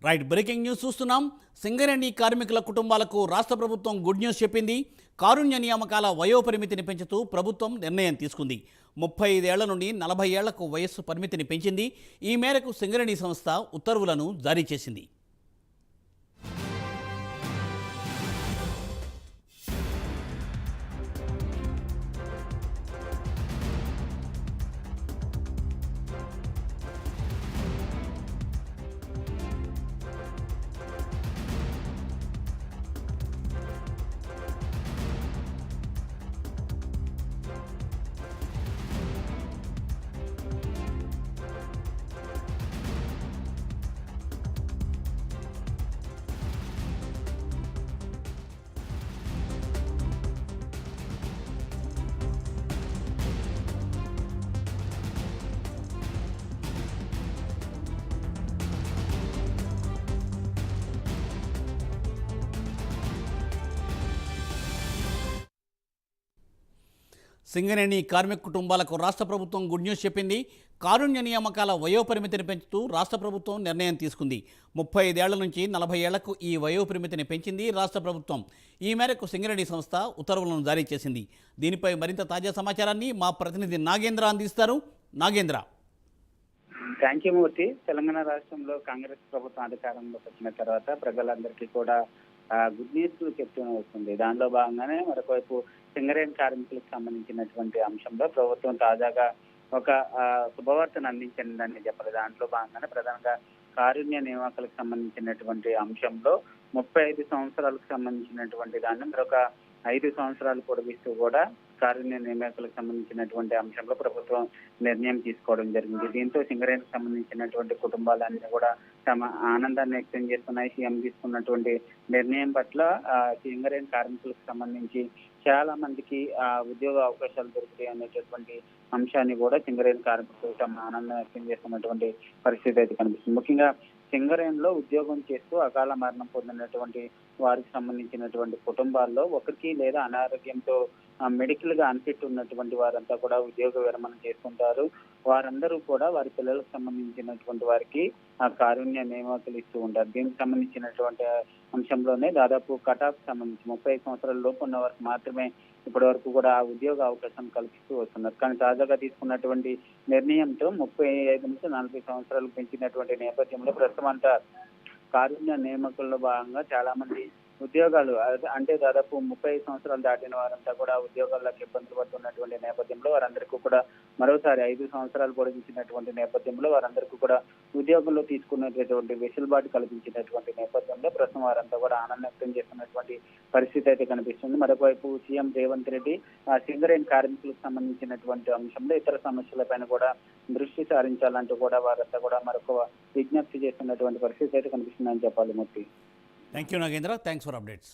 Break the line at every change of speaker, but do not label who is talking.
Right, breaking news చూస్తున్నాం. సింగరేణి కార్మికుల కుటుంబాలకు రాష్ట్ర ప్రభుత్వం గుడ్ న్యూస్ చెప్పింది. కారుణ్య నియామకాల వయోపరిమితిని పెంచుతూ ప్రభుత్వం నిర్ణయం తీసుకుంది. 35 ఏళ్ల నుండి 40 ఏళ్లకు వయస్సు పరిమితిని పెంచింది. ఈ మేరకు సింగరేణి సంస్థ ఉత్తర్వులను జారీ చేసింది. సింగరేణి కార్మిక కుటుంబాలకు రాష్ట్ర ప్రభుత్వం గుడ్ న్యూస్ చెప్పింది. కారుణ్య నియామకాల వయోపరిమితిని పెంచుతూ రాష్ట్ర ప్రభుత్వం నిర్ణయం తీసుకుంది. 35 ఏళ్ల నుంచి 40 ఏళ్లకు ఈ వయోపరిమితిని పెంచింది రాష్ట్ర ప్రభుత్వం. ఈ మేరకు సింగరేణి సంస్థ ఉత్తర్వులను జారీ చేసింది. దీనిపై మరింత తాజా సమాచారాన్ని మా ప్రతినిధి నాగేంద్ర అందిస్తారు. నాగేంద్ర.
థ్యాంక్ యూ మూర్తి. తెలంగాణ రాష్ట్రంలో కాంగ్రెస్ ప్రభుత్వం అధికారంలోకి వచ్చిన తర్వాత ప్రజలందరికీ కూడా గుడ్ న్యూస్ చెప్తూనే వస్తుంది. దానిలో భాగంగానే మరొకవైపు సింగరేణి కార్మికులకు సంబంధించినటువంటి అంశంలో ప్రభుత్వం తాజాగా ఒక శుభవార్తను అందించిందని చెప్పాలి. దాంట్లో భాగంగానే ప్రధానంగా కారుణ్య నియామకాలకు సంబంధించినటువంటి అంశంలో 35 సంవత్సరాలకు సంబంధించినటువంటి దాన్ని మరొక 5 సంవత్సరాలు పొడిగిస్తూ కూడా కారుణ్య నియామకాలకు సంబంధించినటువంటి అంశంలో ప్రభుత్వం నిర్ణయం తీసుకోవడం జరిగింది. దీంతో సింగరేణికి సంబంధించినటువంటి కుటుంబాలన్నీ కూడా తమ ఆనందాన్ని వ్యక్తం చేస్తున్నాయి. సీఎం తీసుకున్నటువంటి నిర్ణయం పట్ల సింగరేణి కార్మికులకు సంబంధించి చాలా మందికి ఉద్యోగ అవకాశాలు దొరుకుతాయి అనేటటువంటి అంశాన్ని కూడా సింగరేణి కార్మికులు తమ ఆనందం వ్యక్తం చేస్తున్నటువంటి పరిస్థితి అయితే కనిపిస్తుంది. ముఖ్యంగా సింగరేణిలో ఉద్యోగం చేస్తూ అకాల మరణం పొందినటువంటి వారికి సంబంధించినటువంటి కుటుంబాల్లో ఒకరికి లేదా అనారోగ్యంతో మెడికల్ గా అన్ఫిట్ ఉన్నటువంటి వారంతా కూడా ఉద్యోగ విరమణ చేస్తుంటారు. వారందరూ కూడా వారి పిల్లలకు సంబంధించినటువంటి వారికి కారుణ్య నియామకాలు ఇస్తూ ఉంటారు. దీనికి సంబంధించినటువంటి అంశంలోనే దాదాపు కటాఫ్ సంబంధించి 35 సంవత్సరాల లోపు ఉన్న వారికి మాత్రమే ఇప్పటి వరకు కూడా ఆ ఉద్యోగ అవకాశం కల్పిస్తూ వస్తున్నారు. కానీ తాజాగా తీసుకున్నటువంటి నిర్ణయంతో 35 నుంచి 40 సంవత్సరాలు పెంచినటువంటి నేపథ్యంలో ప్రస్తుతం అంతా కారుణ్య నియామకుల్లో భాగంగా చాలా మంది ఉద్యోగాలు అంటే దాదాపు 35 సంవత్సరాలు దాటిన వారంతా కూడా ఉద్యోగాల్లోకి ఇబ్బందులు పడుతున్నటువంటి నేపథ్యంలో వారందరికీ కూడా మరోసారి 5 సంవత్సరాలు పొడిగించినటువంటి నేపథ్యంలో వారందరికీ కూడా ఉద్యోగంలో తీసుకున్నటువంటి వెసులుబాటు కల్పించినటువంటి నేపథ్యంలో ప్రస్తుతం వారంతా కూడా ఆనందం వ్యక్తం చేస్తున్నటువంటి పరిస్థితి అయితే కనిపిస్తుంది. మరొకవైపు సీఎం రేవంత్ రెడ్డి సింగరేణి కార్మికులకు సంబంధించినటువంటి అంశంలో ఇతర సమస్యలపైన కూడా దృష్టి సారించాలంటూ కూడా వారంతా కూడా మరొక విజ్ఞప్తి చేస్తున్నటువంటి పరిస్థితి అయితే కనిపిస్తుందని చెప్పాలి. Murthy.
Thank you Nagendra. Thanks for updates.